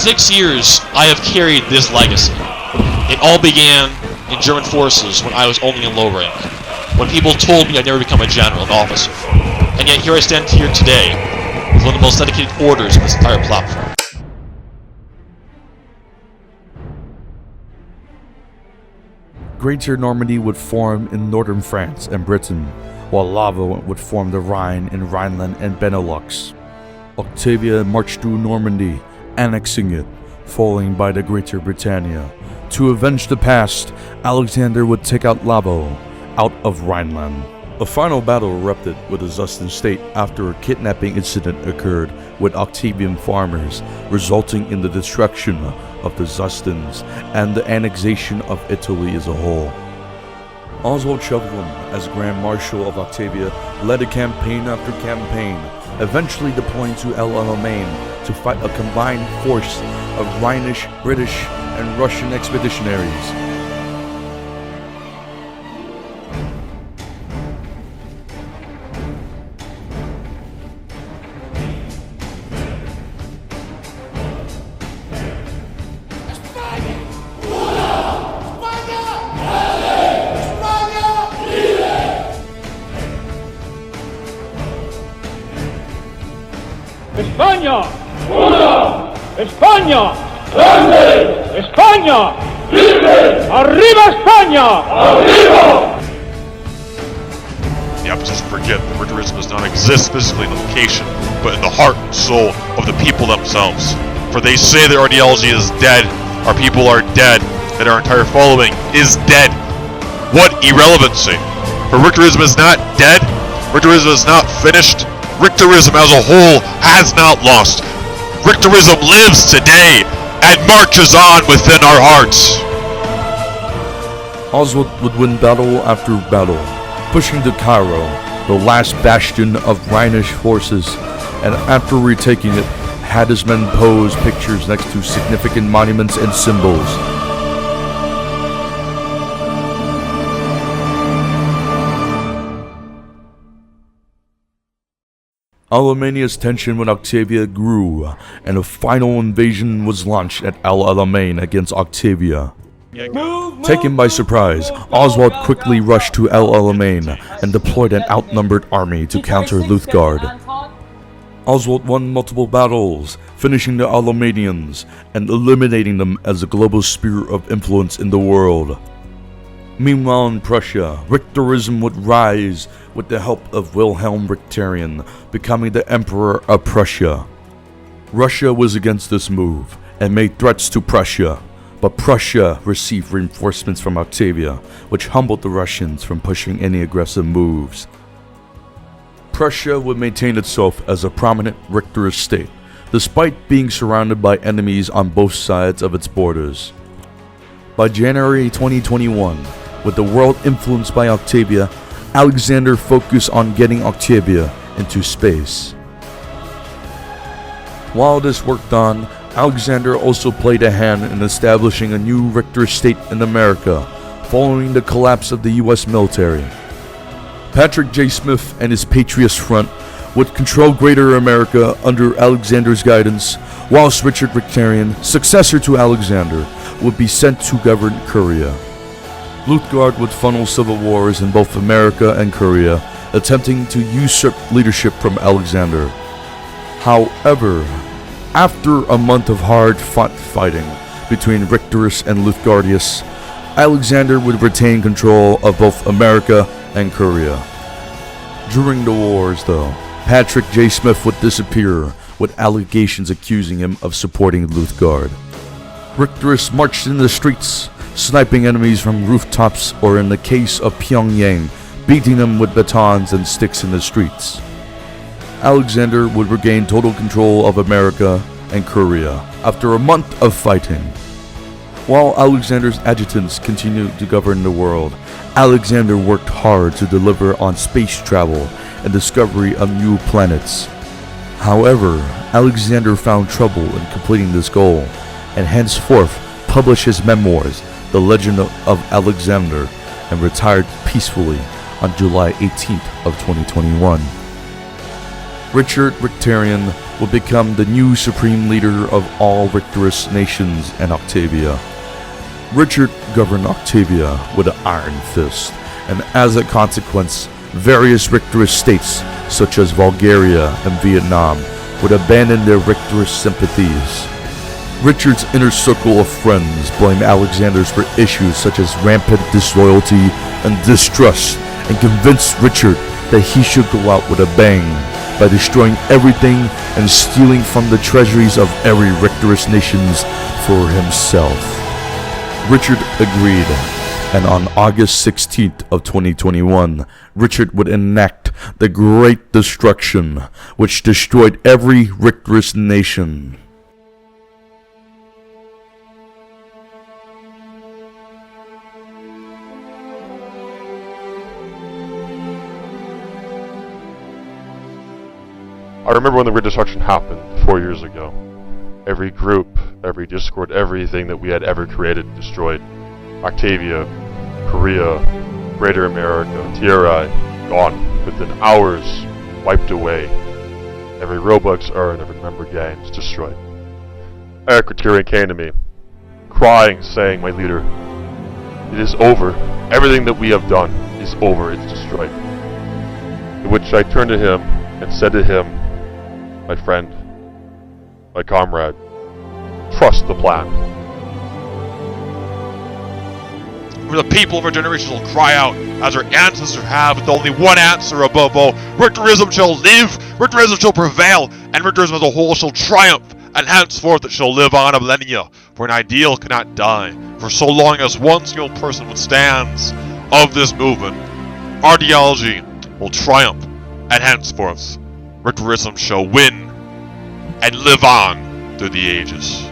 6 years, I have carried this legacy. It all began in German forces when I was only in low rank, when people told me I'd never become a general, an officer. And yet here I stand here today, with one of the most dedicated orders on this entire platform. Greater Normandy would form in northern France and Britain, while Lava would form the Rhine in Rhineland and Benelux. Octavia marched through Normandy, annexing it, falling by the Greater Britannia. To avenge the past, Aleczander would take out Lavo out of Rhineland. A final battle erupted with the Zustan state after a kidnapping incident occurred with Octavian farmers, resulting in the destruction of the Zustans and the annexation of Italy as a whole. Oswald Chauvelen, as Grand Marshal of Octavia, led a campaign after campaign, eventually deploying to El-Alamein to fight a combined force of Rhinish, British, and Russian expeditionaries. España! ¡Una! ¡España! ¡Grande! ¡España! ¡Libre! ¡Arriba España! ¡Arriba! The opposition forget that Richterism does not exist physically in the location, but in the heart and soul of the people themselves. For they say their ideology is dead, our people are dead, and our entire following is dead. What irrelevancy! For Richterism is not dead, Richterism is not finished, Richterism as a whole has not lost. Richterism lives today and marches on within our hearts. Oswald would win battle after battle, pushing to Cairo, the last bastion of Rhinish forces, and after retaking it, had his men pose pictures next to significant monuments and symbols. Alemannia's tension with Octavia grew, and a final invasion was launched at El-Alamein against Octavia. Taken by surprise, Oswald quickly rushed to El-Alamein and deployed an outnumbered army to counter Leutgard. Oswald won multiple battles, finishing the Alemannians and eliminating them as a global sphere of influence in the world. Meanwhile in Prussia, Richterism would rise with the help of Wilhelm Richterion, becoming the Emperor of Prussia. Russia was against this move and made threats to Prussia, but Prussia received reinforcements from Octavia, which humbled the Russians from pushing any aggressive moves. Prussia would maintain itself as a prominent Richterist state, despite being surrounded by enemies on both sides of its borders. By January 2021, with the world influenced by Octavia, Aleczander focused on getting Octavia into space. While this worked on, Aleczander also played a hand in establishing a new Richter state in America, following the collapse of the US military. Patrick J. Smith and his Patriots Front would control Greater America under Alecxander's guidance, whilst Richard Richterion, successor to Aleczander, would be sent to govern Korea. Leutgard would funnel civil wars in both America and Korea, attempting to usurp leadership from Aleczander. However, after a month of hard-fought fighting between Richterists and Leutgardists, Aleczander would retain control of both America and Korea. During the wars, though, Patrick J. Smith would disappear, with allegations accusing him of supporting Leutgard. Richterists marched in the streets, sniping enemies from rooftops, or in the case of Pyongyang, beating them with batons and sticks in the streets. Aleczander would regain total control of America and Korea after a month of fighting. While Alexander's adjutants continued to govern the world, Aleczander worked hard to deliver on space travel and discovery of new planets. However, Aleczander found trouble in completing this goal, and henceforth published his memoirs, The Legend of Aleczander, and retired peacefully on July 18th of 2021. Richard Richterion would become the new supreme leader of all Richterist nations and Octavia. Richard governed Octavia with an iron fist, and as a consequence, various Richterist states, such as Bulgaria and Vietnam, would abandon their Richterist sympathies. Richard's inner circle of friends blamed Alexander for issues such as rampant disloyalty and distrust, and convinced Richard that he should go out with a bang by destroying everything and stealing from the treasuries of every Richterist nations for himself. Richard agreed, and on August 16th of 2021, Richard would enact the Great Destruction, which destroyed every Richterist nation. I remember when the Great Destruction happened 4 years ago. Every group, every Discord, everything that we had ever created destroyed. Octavia, Korea, Greater America, TRI, gone within hours, wiped away. Every Robux earned, every member gains destroyed. Criterion came to me, crying, saying, "My leader, it is over. Everything that we have done is over. It's destroyed." In which I turned to him and said to him, "My friend, my comrade, trust the plan." For the people of our generations will cry out, as our ancestors have, with only one answer above all: Richterism shall live, Richterism shall prevail, and Richterism as a whole shall triumph, and henceforth it shall live on a millennia, for an ideal cannot die, for so long as one single person withstands of this movement, ideology will triumph, and henceforth Richterism shall win and live on through the ages.